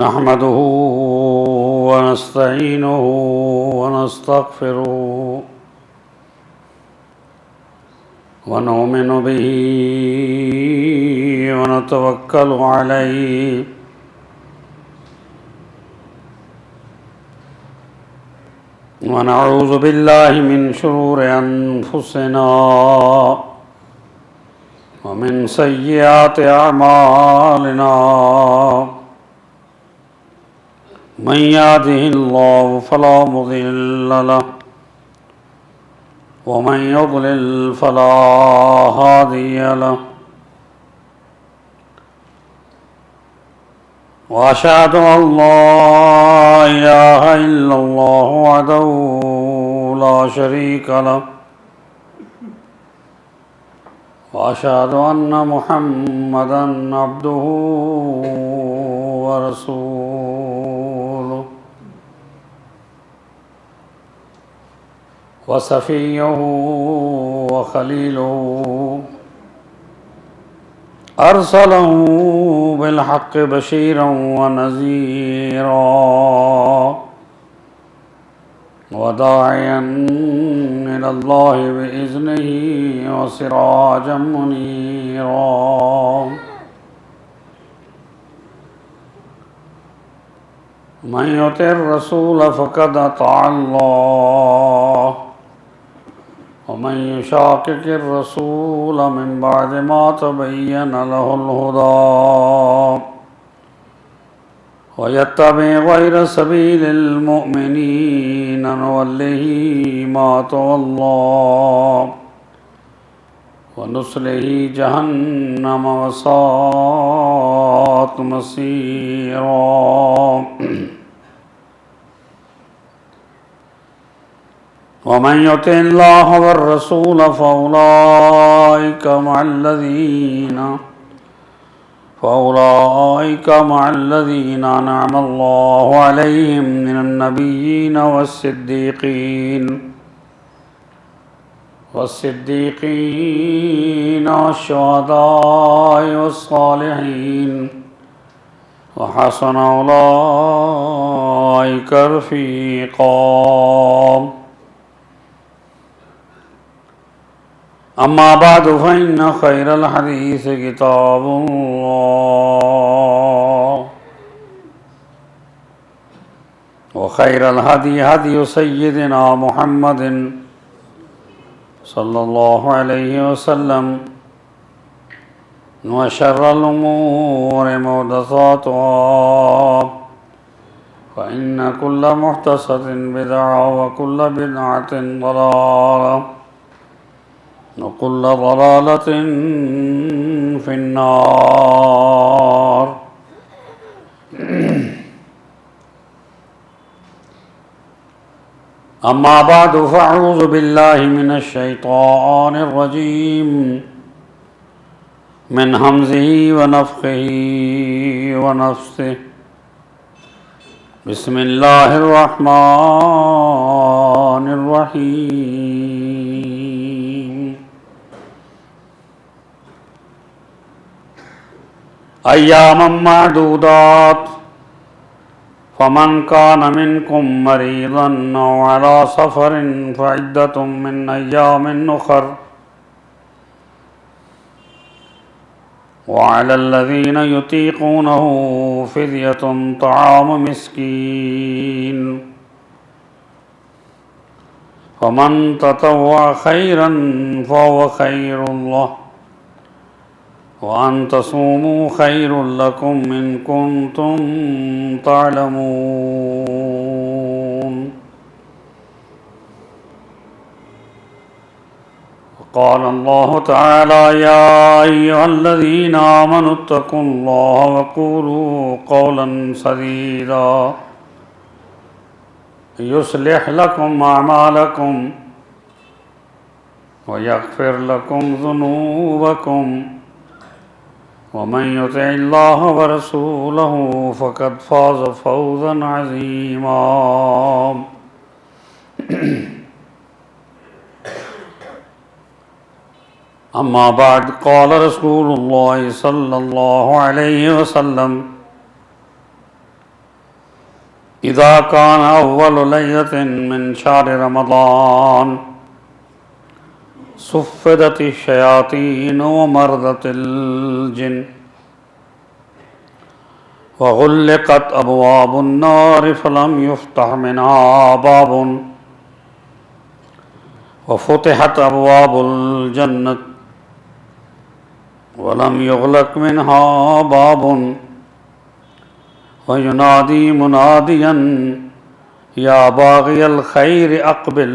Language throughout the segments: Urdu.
نحمده ونستعينه ونستغفره ونؤمن به ونتوكل عليه ونعوذ بالله من شرور أنفسنا ومن سيئات أعمالنا من يهده الله فلا مضل له ومن يضلل فلا هادي له وأشهد أن لا إله إلا الله وحده لا شريك له وأشهد أن محمدًا عبده ورسوله وصفيه وخليله أرسله بالحق بشيرا ونذيرا وداعيا إلى الله بإذنه وسراجا منيرا من يطع الرسول فقد أطاع الله ومن يشاقق الرسول من بعد ما تبين له الهدى ويتبع غير سبيل المؤمنين نوله ما تولى ونصله جهنم وساءت مصيرا ومن يطع الله والرسول فأولئك مع الذين أنعم الله عليهم من النبيين والصديقين والشهداء والصالحين وحسن أولئك رفيقا أما بعد فإن خير الحديث كتاب الله وخير الهدي هدي سيدنا محمد صلى الله عليه وسلم وشر الأمور محدثاتها فإن كل محدثة بدعة وكل بدعة ضلالة وكل ضلالة في النار أما بعد فأعوذ بالله من الشيطان الرجيم من همزه ونفخه ونفثه بسم الله الرحمن الرحيم أياما معدودات فمن كان منكم مريضا أو على سفر فعدة من أيام أخر وعلى الذين يطيقونه فدية طعام مسكين فمن تطوع خيرا فهو خير له وأن تصوموا خير لكم إن كنتم تعلمون قال الله تعالى يا أيها الذين آمنوا اتقوا الله وقولوا قولا سديدا يصلح لكم أعمالكم ويغفر لكم ذنوبكم ومن يطع الله ورسوله فقد فاز فوزا عظيما اما بعد قال رسول الله صلى الله عليه وسلم إذا كان أول ليلة من شهر رمضان صفدت الشياطين ومرضت الجن وغلقت أبواب النار فلم يفتح منها باب وفتحت أبواب الجنة ولم يغلق منها باب وينادي مناديا يا باغي الخير أقبل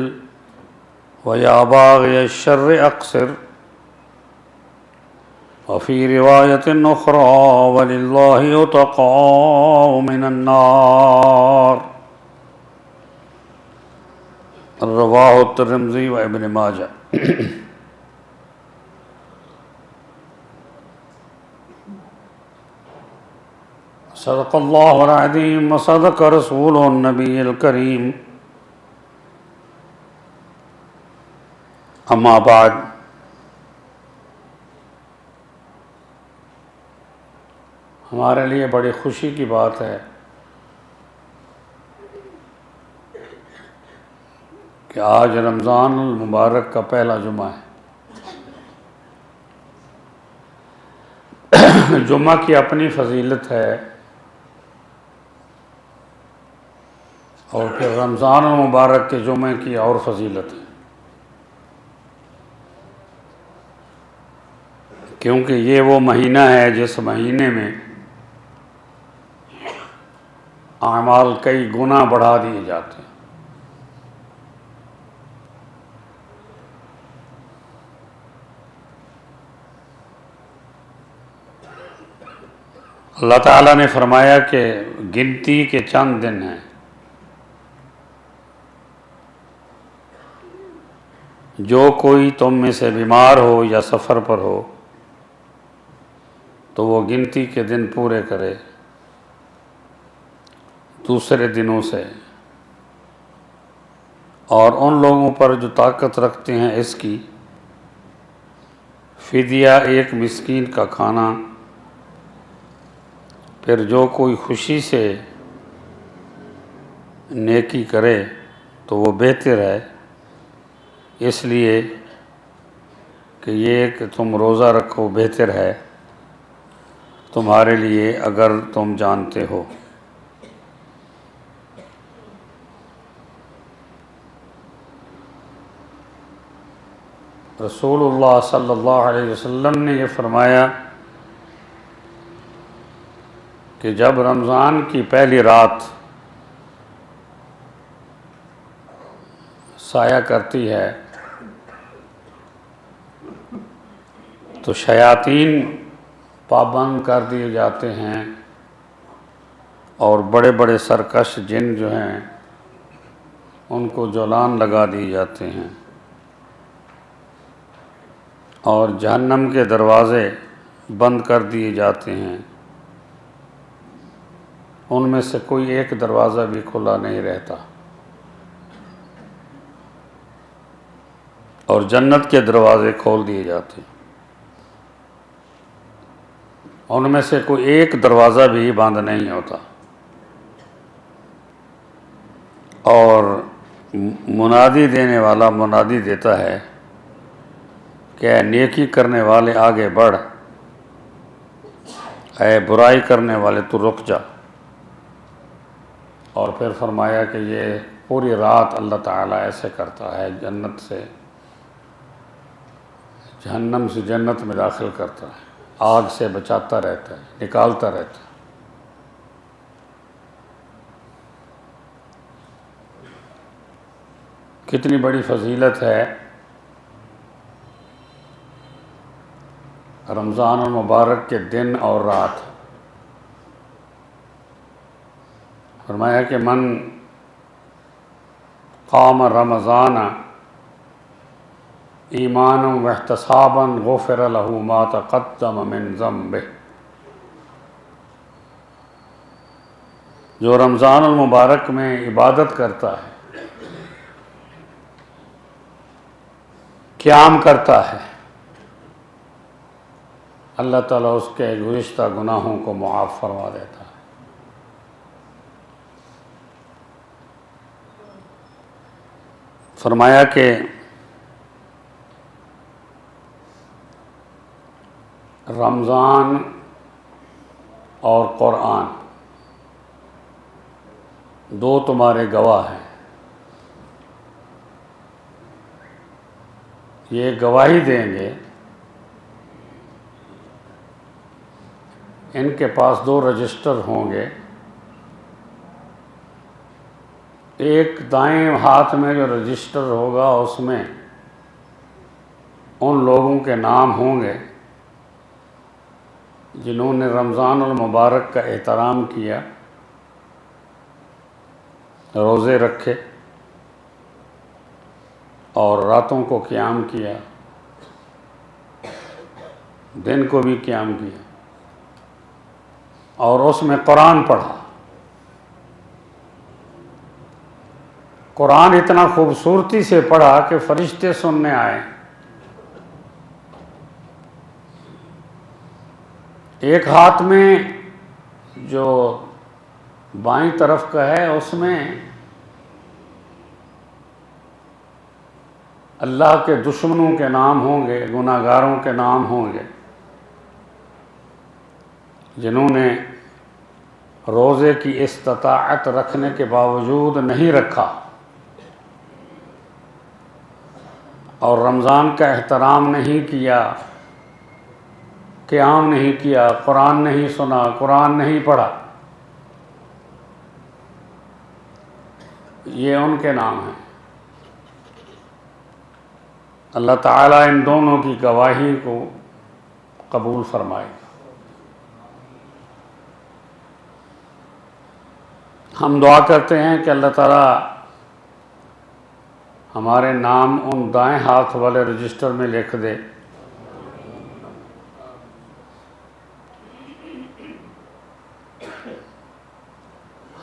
ويا باغي الشر أقصر وفي رواية أخرى ولله يتقى من النار رواه الترمذی و ابن ماجہ۔ صدق اللہ العظیم وصدق رسولہ النبی الکریم۔ اما بعد، ہمارے لیے بڑی خوشی کی بات ہے کہ آج رمضان المبارک کا پہلا جمعہ ہے۔ جمعہ کی اپنی فضیلت ہے، اور پھر رمضان المبارک کے جمعے کی اور فضیلت ہے، کیونکہ یہ وہ مہینہ ہے جس مہینے میں اعمال کئی گنا بڑھا دیے جاتے ہیں۔ اللہ تعالیٰ نے فرمایا کہ گنتی کے چند دن ہیں، جو کوئی تم میں سے بیمار ہو یا سفر پر ہو تو وہ گنتی کے دن پورے کرے دوسرے دنوں سے، اور ان لوگوں پر جو طاقت رکھتے ہیں اس کی فدیہ ایک مسکین کا کھانا۔ پھر جو کوئی خوشی سے نیکی کرے تو وہ بہتر ہے، اس لیے کہ یہ کہ تم روزہ رکھو بہتر ہے تمہارے لیے اگر تم جانتے ہو۔ رسول اللہ صلی اللہ علیہ وسلم نے یہ فرمایا کہ جب رمضان کی پہلی رات سایہ کرتی ہے تو شیاطین پابند کر دیے جاتے ہیں، اور بڑے بڑے سرکش جن جو ہیں ان کو جولان لگا دیے جاتے ہیں، اور جہنم کے دروازے بند کر دیے جاتے ہیں، ان میں سے کوئی ایک دروازہ بھی کھلا نہیں رہتا، اور جنت کے دروازے کھول دیے جاتے ہیں، ان میں سے کوئی ایک دروازہ بھی بند نہیں ہوتا، اور منادی دینے والا منادی دیتا ہے کہ اے نیکی کرنے والے آگے بڑھ، اے برائی کرنے والے تو رک جا۔ اور پھر فرمایا کہ یہ پوری رات اللہ تعالیٰ ایسے کرتا ہے، جنت سے جہنم سے جنت میں داخل کرتا ہے، آگ سے بچاتا رہتا ہے، نکالتا رہتا ہے۔ کتنی بڑی فضیلت ہے رمضان المبارک کے دن اور رات۔ فرمایا کہ من قام رمضان ایمانا واحتسابا غفر له ما تقدم من ذنبہ، جو رمضان المبارک میں عبادت کرتا ہے، قیام کرتا ہے، اللہ تعالیٰ اس کے گزشتہ گناہوں کو معاف فرما دیتا ہے۔ فرمایا کہ رمضان اور قرآن دو تمہارے گواہ ہیں، یہ گواہی دیں گے، ان کے پاس دو رجسٹر ہوں گے، ایک دائیں ہاتھ میں جو رجسٹر ہوگا اس میں ان لوگوں کے نام ہوں گے جنہوں نے رمضان المبارک کا احترام کیا، روزے رکھے اور راتوں کو قیام کیا، دن کو بھی قیام کیا، اور اس میں قرآن پڑھا۔ قرآن اتنا خوبصورتی سے پڑھا کہ فرشتے سننے آئے۔ ایک ہاتھ میں جو بائیں طرف کا ہے اس میں اللہ کے دشمنوں کے نام ہوں گے، گناہ گاروں کے نام ہوں گے جنہوں نے روزے کی استطاعت رکھنے کے باوجود نہیں رکھا اور رمضان کا احترام نہیں کیا، قیام نہیں کیا، قرآن نہیں سنا، قرآن نہیں پڑھا، یہ ان کے نام ہیں۔ اللہ تعالیٰ ان دونوں کی گواہی کو قبول فرمائے گا۔ ہم دعا کرتے ہیں کہ اللہ تعالیٰ ہمارے نام ان دائیں ہاتھ والے رجسٹر میں لکھ دے،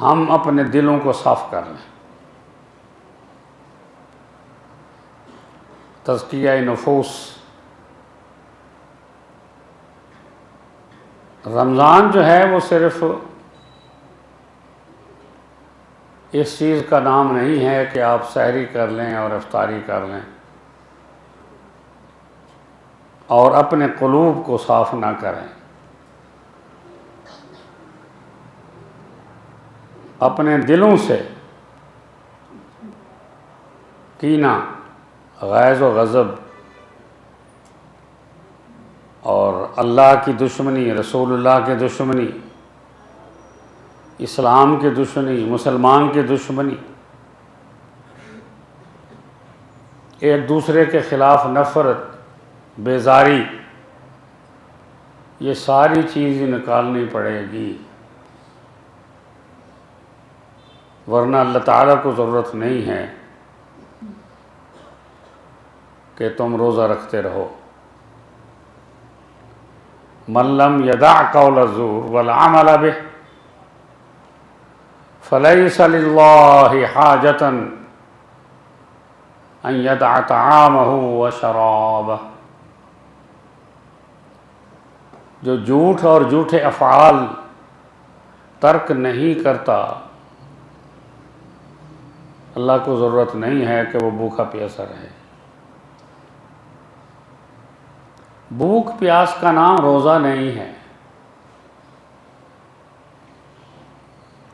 ہم اپنے دلوں کو صاف کر لیں۔ تزکیہ نفوس۔ رمضان جو ہے وہ صرف اس چیز کا نام نہیں ہے کہ آپ سحری کر لیں اور افطاری کر لیں اور اپنے قلوب کو صاف نہ کریں، اپنے دلوں سے کینہ، غیظ و غضب اور اللہ کی دشمنی، رسول اللہ کی دشمنی، اسلام کی دشمنی، مسلمان کی دشمنی، ایک دوسرے کے خلاف نفرت، بیزاری، یہ ساری چیزیں نکالنی پڑے گی، ورنہ اللہ تعالیٰ کو ضرورت نہیں ہے کہ تم روزہ رکھتے رہو۔ من لم یدع قول الزور والعمل به فلیس للہ حاجۃ ان یدع طعامہ وشرابہ۔ جو جھوٹ اور جھوٹے افعال ترک نہیں کرتا، اللہ کو ضرورت نہیں ہے کہ وہ بھوکا پیاسا رہے۔ بھوک پیاس کا نام روزہ نہیں ہے،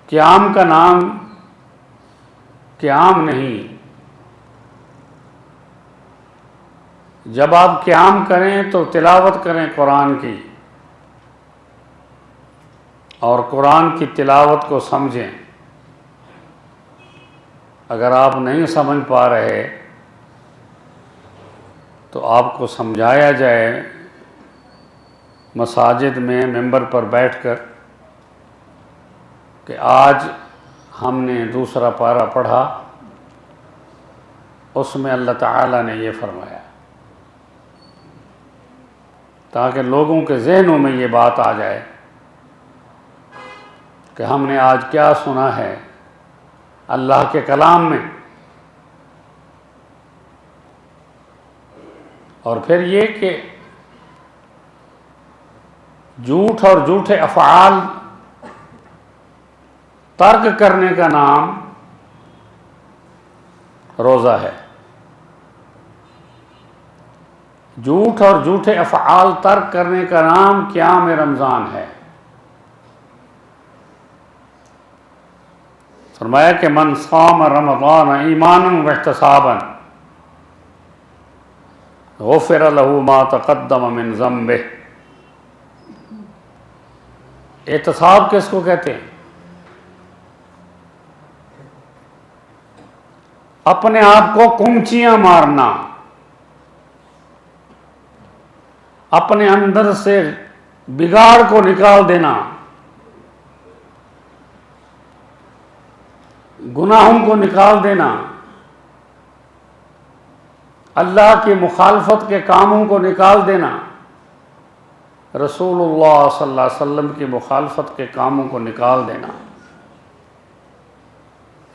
قیام کا نام قیام نہیں۔ جب آپ قیام کریں تو تلاوت کریں قرآن کی، اور قرآن کی تلاوت کو سمجھیں۔ اگر آپ نہیں سمجھ پا رہے تو آپ کو سمجھایا جائے مساجد میں ممبر پر بیٹھ کر کہ آج ہم نے دوسرا پارہ پڑھا، اس میں اللہ تعالیٰ نے یہ فرمایا، تاکہ لوگوں کے ذہنوں میں یہ بات آ جائے کہ ہم نے آج کیا سنا ہے اللہ کے کلام میں۔ اور پھر یہ کہ جھوٹ اور جھوٹے افعال ترک کرنے کا نام روزہ ہے۔ جھوٹ اور جھوٹے افعال ترک کرنے کا نام قیام رمضان ہے۔ فرمایا کہ من صام رمضان ایمانا واحتسابا غفر له ما تقدم من ذنبه۔ احتساب کس کو کہتے ہیں؟ اپنے آپ کو کمچیاں مارنا، اپنے اندر سے بگاڑ کو نکال دینا، گناہوں کو نکال دینا، اللہ کی مخالفت کے کاموں کو نکال دینا، رسول اللہ صلی اللہ علیہ وسلم کی مخالفت کے کاموں کو نکال دینا،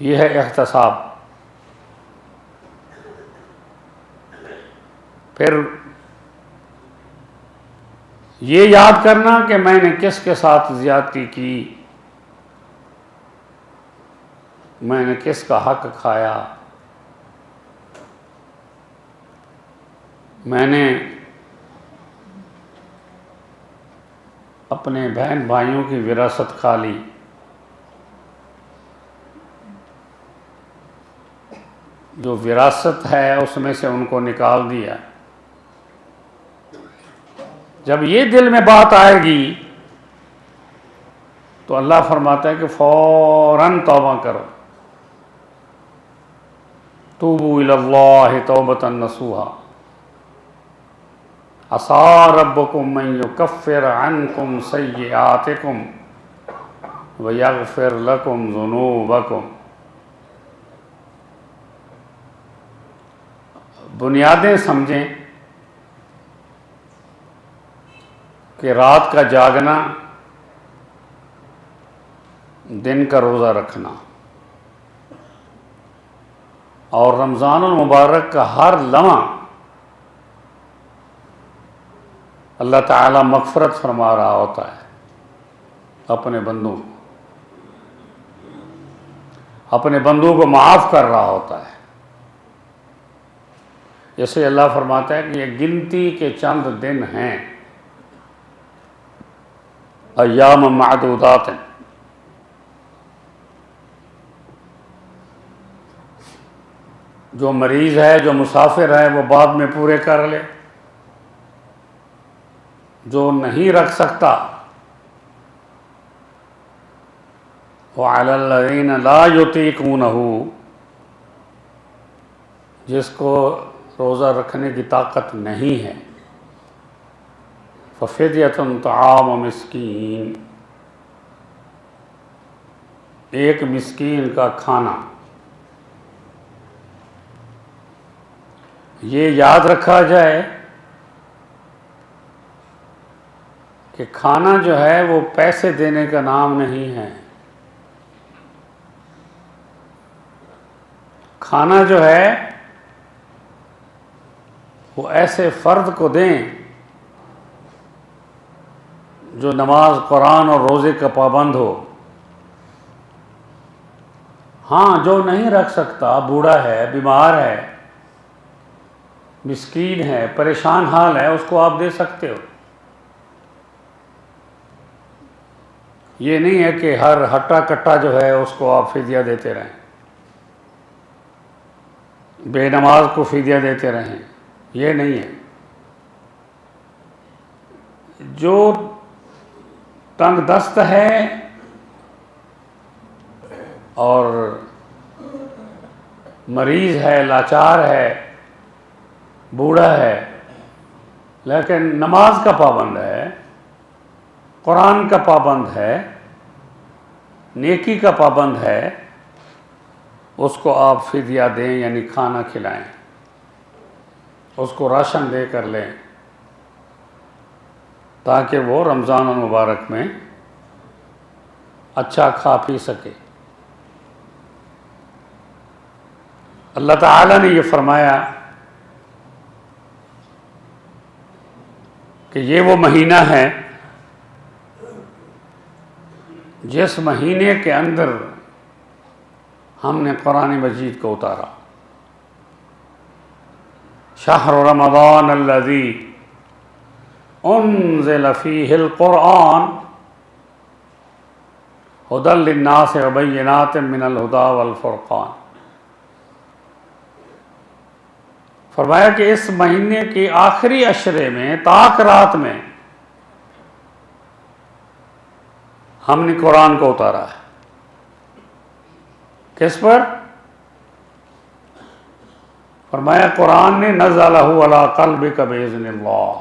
یہ ہے احتساب۔ پھر یہ یاد کرنا کہ میں نے کس کے ساتھ زیادتی کی، میں نے کس کا حق کھایا، میں نے اپنے بہن بھائیوں کی وراثت کھا لی، جو وراثت ہے اس میں سے ان کو نکال دیا۔ جب یہ دل میں بات آئے گی تو اللہ فرماتا ہے کہ فوراً توبہ کرو، توبوا الی اللہ توبۃ نصوحا عسیٰ ربکم ان یکفر عنکم سیئاتکم ویغفر لکم ذنوبکم۔ بنیادیں سمجھیں کہ رات کا جاگنا، دن کا روزہ رکھنا، اور رمضان المبارک کا ہر لمحہ اللہ تعالیٰ مغفرت فرما رہا ہوتا ہے اپنے بندوں کو، اپنے بندوں کو معاف کر رہا ہوتا ہے۔ جیسے اللہ فرماتا ہے کہ یہ گنتی کے چند دن ہیں، ایام معدودات، جو مریض ہے، جو مسافر ہے، وہ بعد میں پورے کر لے، جو نہیں رکھ سکتا وَعَلَى الَّذِينَ لَا يُطِيقُونَهُ، جس کو روزہ رکھنے کی طاقت نہیں ہے، فَفِدْيَةٌ طَعَامُ مِسْكِين، ایک مسکین کا کھانا۔ یہ یاد رکھا جائے کہ کھانا جو ہے وہ پیسے دینے کا نام نہیں ہے، کھانا جو ہے وہ ایسے فرد کو دیں جو نماز، قرآن اور روزے کا پابند ہو۔ ہاں، جو نہیں رکھ سکتا، بوڑھا ہے، بیمار ہے، مسکین ہے، پریشان حال ہے، اس کو آپ دے سکتے ہو۔ یہ نہیں ہے کہ ہر ہٹا کٹا جو ہے اس کو آپ فدیہ دیتے رہیں، بے نماز کو فدیہ دیتے رہیں، یہ نہیں ہے۔ جو تنگ دست ہے اور مریض ہے، لاچار ہے، بوڑھا ہے، لیکن نماز کا پابند ہے، قرآن کا پابند ہے، نیکی کا پابند ہے، اس کو آپ فدیہ دیں، یعنی کھانا کھلائیں، اس کو راشن دے کر لیں، تاکہ وہ رمضان المبارک میں اچھا کھا پی سکے۔ اللہ تعالیٰ نے یہ فرمایا کہ یہ وہ مہینہ ہے جس مہینے کے اندر ہم نے قرآن مجید کو اتارا۔ شہر رمضان الذی انزل فیہ القرآن ھدی للناس وبینات من الھدی والفرقان۔ فرمایا کہ اس مہینے کے آخری عشرے میں طاق رات میں ہم نے قرآن کو اتارا ہے۔ کس پر؟ فرمایا قرآن نے نزلہ علی قلبک بإذن اللہ۔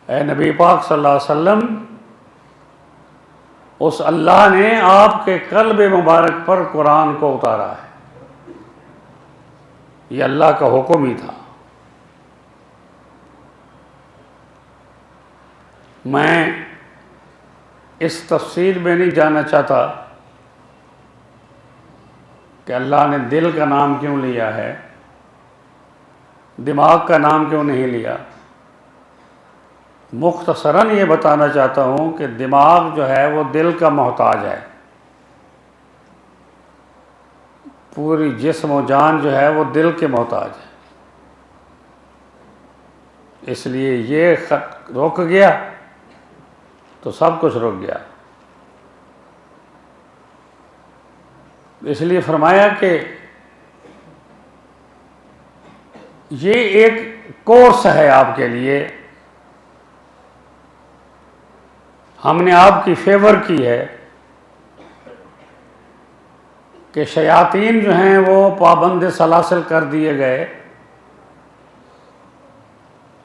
اے نبی پاک صلی اللہ علیہ وسلم، اس اللہ نے آپ کے قلب مبارک پر قرآن کو اتارا ہے۔ یہ اللہ کا حکم ہی تھا۔ میں اس تفصیل میں نہیں جاننا چاہتا کہ اللہ نے دل کا نام کیوں لیا ہے، دماغ کا نام کیوں نہیں لیا۔ مختصراً یہ بتانا چاہتا ہوں کہ دماغ جو ہے وہ دل کا محتاج ہے، پوری جسم و جان جو ہے وہ دل کے محتاج ہے۔ اس لیے یہ خط رک گیا تو سب کچھ رک گیا۔ اس لیے فرمایا کہ یہ ایک کورس ہے آپ کے لیے، ہم نے آپ کی فیور کی ہے کہ شیاطین جو ہیں وہ پابند سلاسل کر دیے گئے،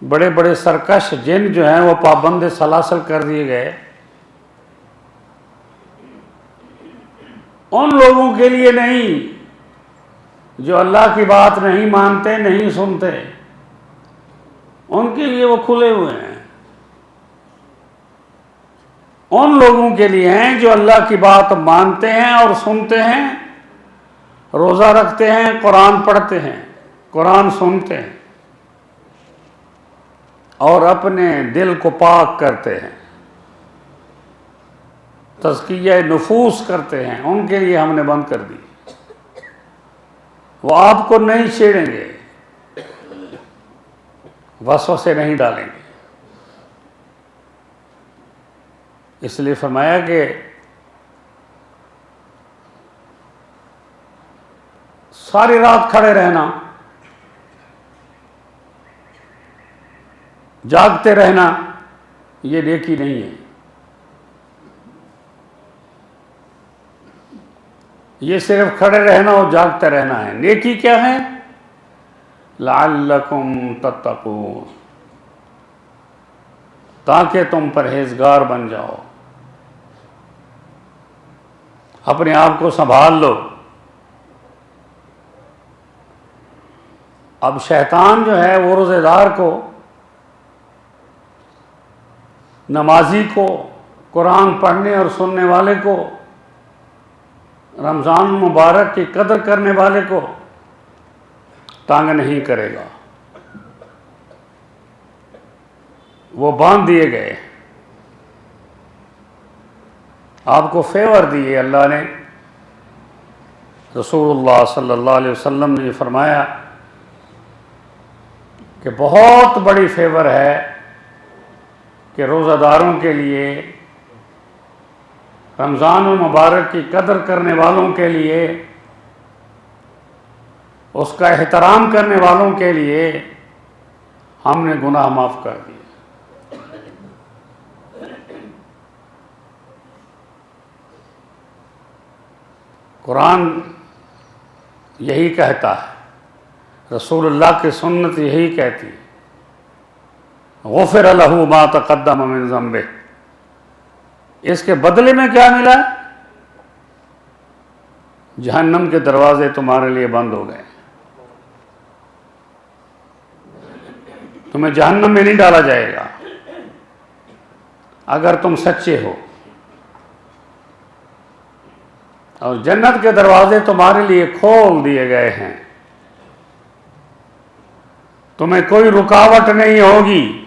بڑے بڑے سرکش جن جو ہیں وہ پابند سلاسل کر دیے گئے۔ ان لوگوں کے لیے نہیں جو اللہ کی بات نہیں مانتے، نہیں سنتے، ان کے لیے وہ کھلے ہوئے ہیں۔ ان لوگوں کے لیے ہیں جو اللہ کی بات مانتے ہیں اور سنتے ہیں، روزہ رکھتے ہیں، قرآن پڑھتے ہیں، قرآن سنتے ہیں اور اپنے دل کو پاک کرتے ہیں، تزکیہ نفوس کرتے ہیں۔ ان کے لیے ہم نے بند کر دی، وہ آپ کو نہیں چھیڑیں گے، وسوسے نہیں ڈالیں گے۔ اس لیے فرمایا کہ ساری رات کھڑے رہنا، جاگتے رہنا، یہ نیکی نہیں ہے۔ یہ صرف کھڑے رہنا اور جاگتے رہنا ہے۔ نیکی کیا ہے؟ لعلکم تتقون، تاکہ تم پرہیزگار بن جاؤ، اپنے آپ کو سنبھال لو۔ اب شیطان جو ہے وہ روزے دار کو، نمازی کو، قرآن پڑھنے اور سننے والے کو، رمضان مبارک کی قدر کرنے والے کو تانگ نہیں کرے گا۔ وہ باندھ دیے گئے، آپ کو فیور دیے اللہ نے۔ رسول اللہ صلی اللہ علیہ وسلم نے فرمایا کہ بہت بڑی فیور ہے کہ روزہ داروں کے لیے، رمضان المبارک کی قدر کرنے والوں کے لیے، اس کا احترام کرنے والوں کے لیے ہم نے گناہ معاف کر دیے۔ قرآن یہی کہتا ہے، رسول اللہ کی سنت یہی کہتی ہے، غفر لہ ما تقدم من ذنبہ۔ اس کے بدلے میں کیا ملا؟ جہنم کے دروازے تمہارے لیے بند ہو گئے، تمہیں جہنم میں نہیں ڈالا جائے گا اگر تم سچے ہو، اور جنت کے دروازے تمہارے لیے کھول دیے گئے ہیں، تمہیں کوئی رکاوٹ نہیں ہوگی،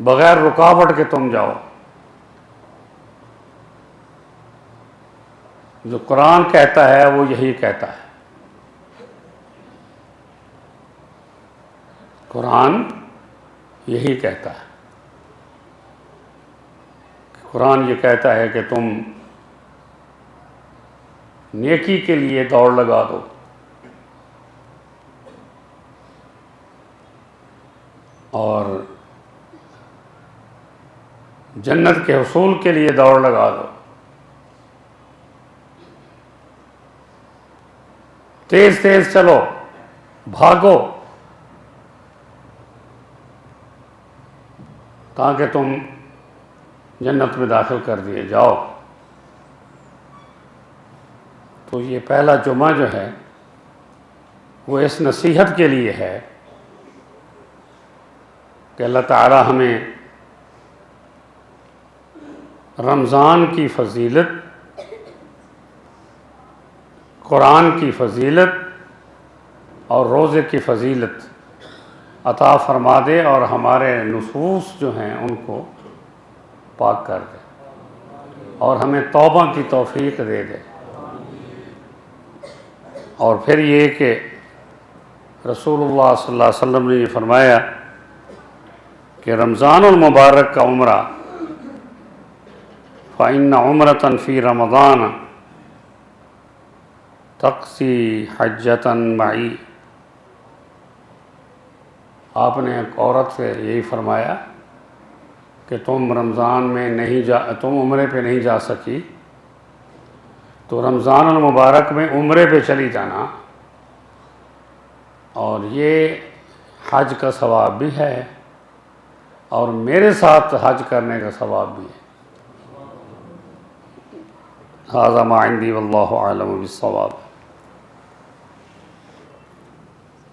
بغیر رکاوٹ کے تم جاؤ۔ جو قرآن کہتا ہے وہ یہی کہتا ہے۔ قرآن یہی کہتا ہے، قرآن یہ کہتا ہے کہ تم نیکی کے لیے دوڑ لگا دو، اور جنت کے حصول کے لیے دوڑ لگا دو، تیز تیز چلو، بھاگو، تاکہ تم جنت میں داخل کر دیے جاؤ۔ تو یہ پہلا جمعہ جو ہے وہ اس نصیحت کے لیے ہے کہ اللہ تعالی ہمیں رمضان کی فضیلت، قرآن کی فضیلت اور روزے کی فضیلت عطا فرما دے، اور ہمارے نفوس جو ہیں ان کو پاک کر دے، اور ہمیں توبہ کی توفیق دے دے۔ اور پھر یہ کہ رسول اللہ صلی اللہ علیہ وسلم نے یہ فرمایا کہ رمضان المبارک کا عمرہ فَإِنَّ عُمْرَةً فِي رَمَضَانَ تَقْضِي حَجَّةً مَعِي۔ آپ نے ایک عورت سے یہی فرمایا کہ تم رمضان میں تم عمرے پہ نہیں جا سکی، تو رمضان المبارک میں عمرے پہ چلی جانا، اور یہ حج کا ثواب بھی ہے اور میرے ساتھ حج کرنے کا ثواب بھی ہے۔ ھذا ما عندی واللہ اعلم بالصواب۔